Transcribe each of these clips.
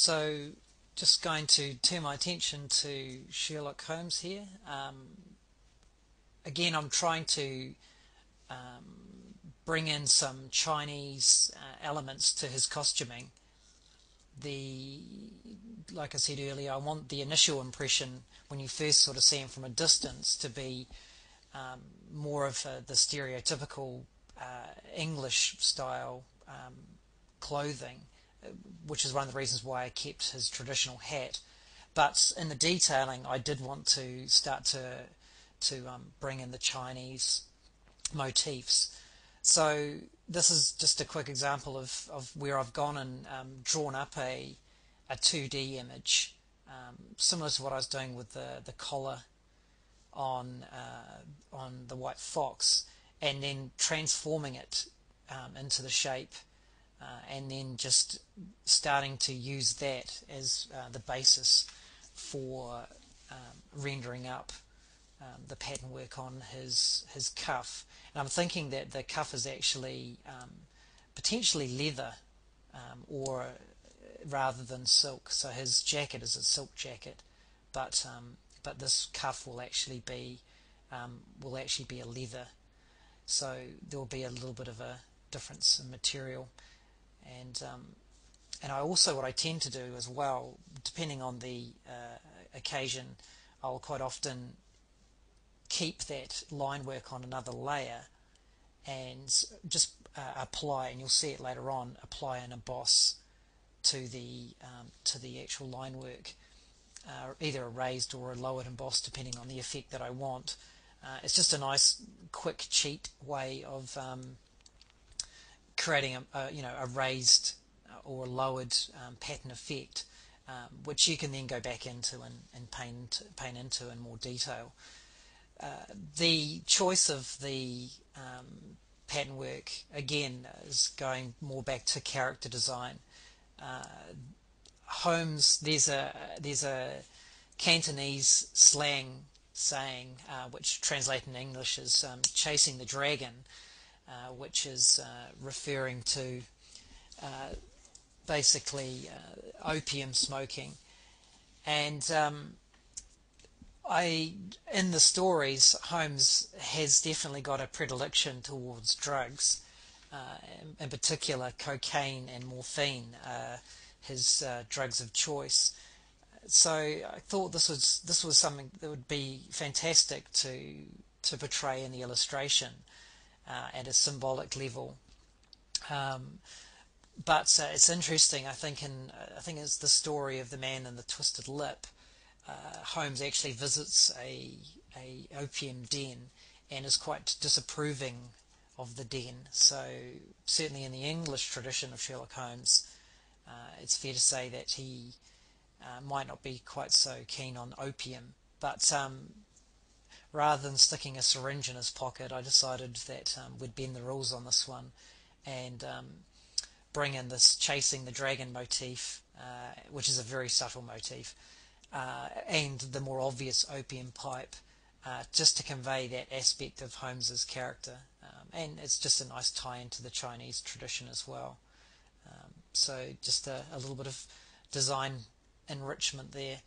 So, just going to turn my attention to Sherlock Holmes here. Again, I'm trying to bring in some Chinese elements to his costuming. The Like I said earlier, I want the initial impression when you first sort of see him from a distance to be more of the stereotypical English style clothing, which is one of the reasons why I kept his traditional hat. But in the detailing, I did want to start to bring in the Chinese motifs. So this is just a quick example of where I've gone and drawn up a 2D image, similar to what I was doing with the collar on the white fox, and then transforming it into the shape, and then just starting to use that as the basis for rendering up the pattern work on his cuff. And I'm thinking that the cuff is actually potentially leather, or rather than silk. So his jacket is a silk jacket, but this cuff will actually be a leather. So there will be a little bit of a difference in material, and I also, what I tend to do as well, depending on the occasion, I'll quite often keep that line work on another layer and just apply, and you'll see it later on, apply an emboss to the actual line work, either a raised or a lowered emboss depending on the effect that I want. It's just a nice quick cheat way of creating a raised or lowered pattern effect, which you can then go back into and paint into in more detail. The choice of the pattern work again is going more back to character design. Holmes, there's a Cantonese slang saying, which translated in English as chasing the dragon, which is referring to basically opium smoking. And in the stories, Holmes has definitely got a predilection towards drugs, in particular cocaine and morphine, his drugs of choice. So I thought this was something that would be fantastic to portray in the illustration at a symbolic level. But it's interesting. I think it's the story of the man and the twisted lip. Holmes actually visits a opium den and is quite disapproving of the den. So certainly in the English tradition of Sherlock Holmes, it's fair to say that he might not be quite so keen on opium. But rather than sticking a syringe in his pocket, I decided that we'd bend the rules on this one and bring in this chasing the dragon motif, which is a very subtle motif, and the more obvious opium pipe, just to convey that aspect of Holmes's character. And it's just a nice tie into the Chinese tradition as well. So just a little bit of design enrichment there.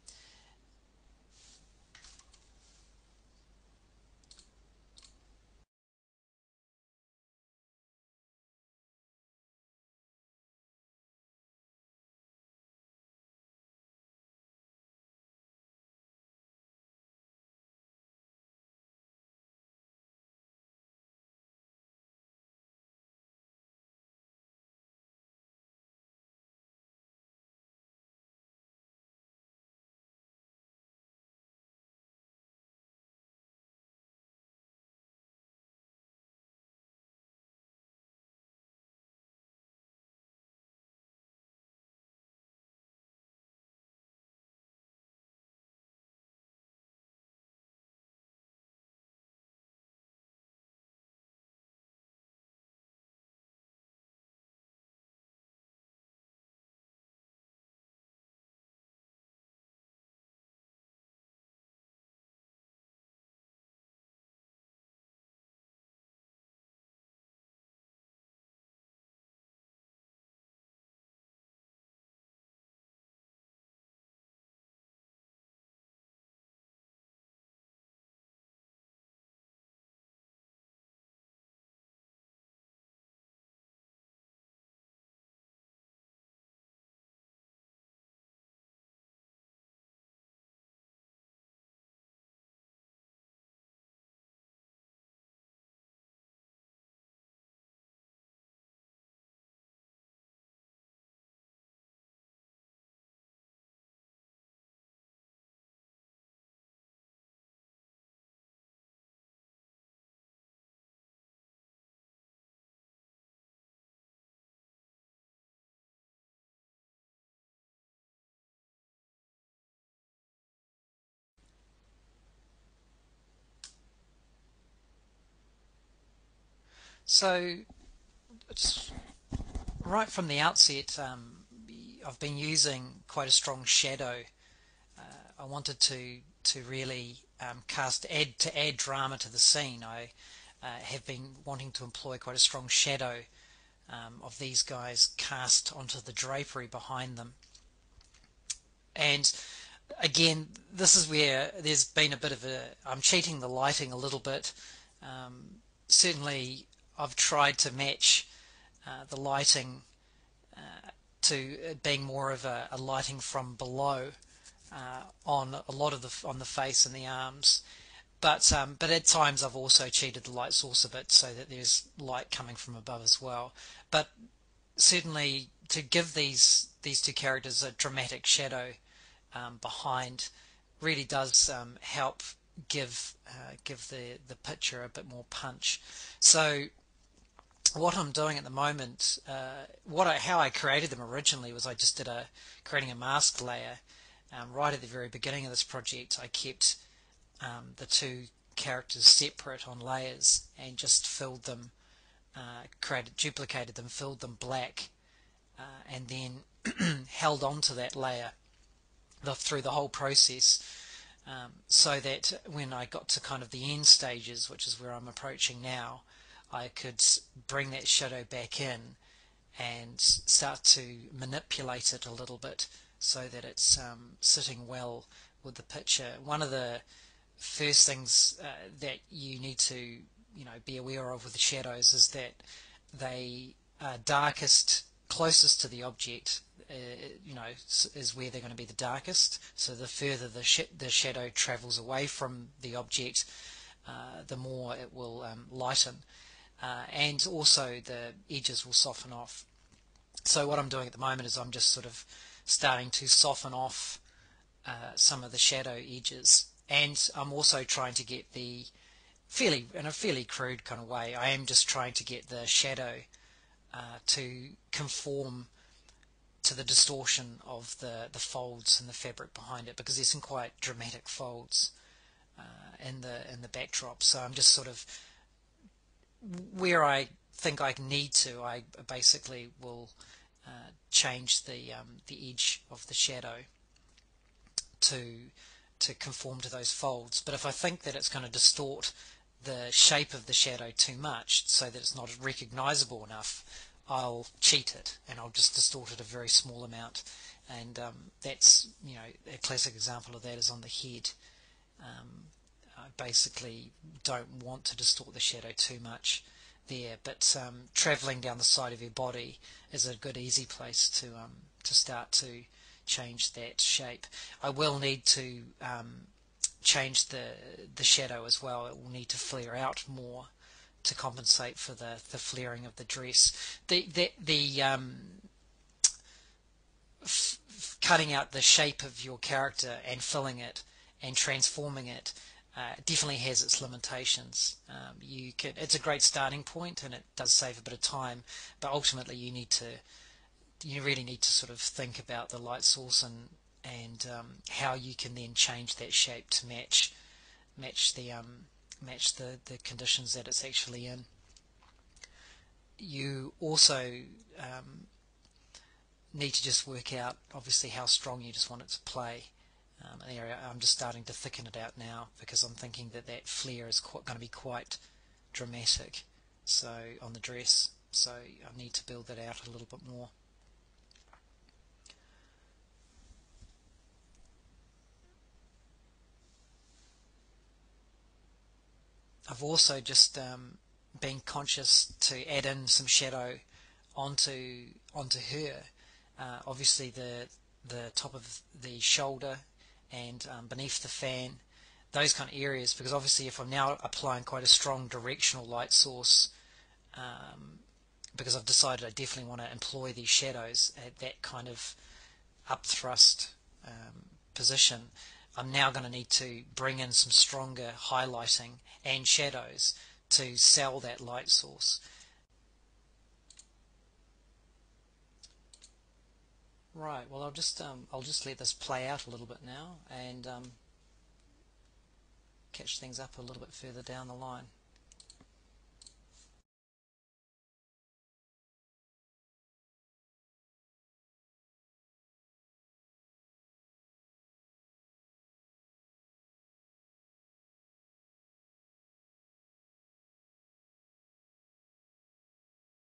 So it's right from the outset, I've been using quite a strong shadow. I wanted to really add drama to the scene. I have been wanting to employ quite a strong shadow of these guys cast onto the drapery behind them. And again, this is where there's been a bit of I'm cheating the lighting a little bit. Certainly, I've tried to match the lighting to it being more of a lighting from below on a lot of on the face and the arms. But at times I've also cheated the light source a bit so that there's light coming from above as well. But certainly to give these two characters a dramatic shadow behind really does help give the picture a bit more punch. So what I'm doing at the moment, how I created them originally was I just creating a mask layer. Right at the very beginning of this project, I kept the two characters separate on layers and just filled them, duplicated them, filled them black, and then held on to that layer through the whole process, so that when I got to kind of the end stages, which is where I'm approaching now, I could bring that shadow back in and start to manipulate it a little bit so that it's sitting well with the picture. One of the first things that you need to be aware of with the shadows is that they are darkest closest to the object. Is where they're going to be the darkest. So the further the shadow travels away from the object, the more it will lighten, and also the edges will soften off. So what I'm doing at the moment is I'm just sort of starting to soften off some of the shadow edges, and I'm also trying to get in a fairly crude kind of way, I am just trying to get the shadow to conform to the distortion of the folds and the fabric behind it, because there's some quite dramatic folds in the backdrop. So I'm just sort of where I think I need to, I basically will change the edge of the shadow to conform to those folds. But if I think that it's going to distort the shape of the shadow too much so that it's not recognizable enough, I'll cheat it and I'll just distort it a very small amount. And that's, a classic example of that is on the head. I basically don't want to distort the shadow too much there, but traveling down the side of your body is a good easy place to start to change that shape. I will need to change the shadow as well. It will need to flare out more to compensate for the flaring of the dress. Cutting out the shape of your character and filling it and transforming it definitely has its limitations. It's a great starting point and it does save a bit of time, but ultimately you really need to sort of think about the light source and how you can then change that shape to match the conditions that it's actually in. You also need to just work out obviously how strong you just want it to play. An area I'm just starting to thicken it out now because I'm thinking that flare is going to be quite dramatic on the dress, so I need to build that out a little bit more. I've also just been conscious to add in some shadow onto her. Obviously the top of the shoulder and beneath the fan, those kind of areas, because obviously if I'm now applying quite a strong directional light source, because I've decided I definitely want to employ these shadows at that kind of upthrust position, I'm now going to need to bring in some stronger highlighting and shadows to sell that light source. Right, well I'll just let this play out a little bit now and catch things up a little bit further down the line.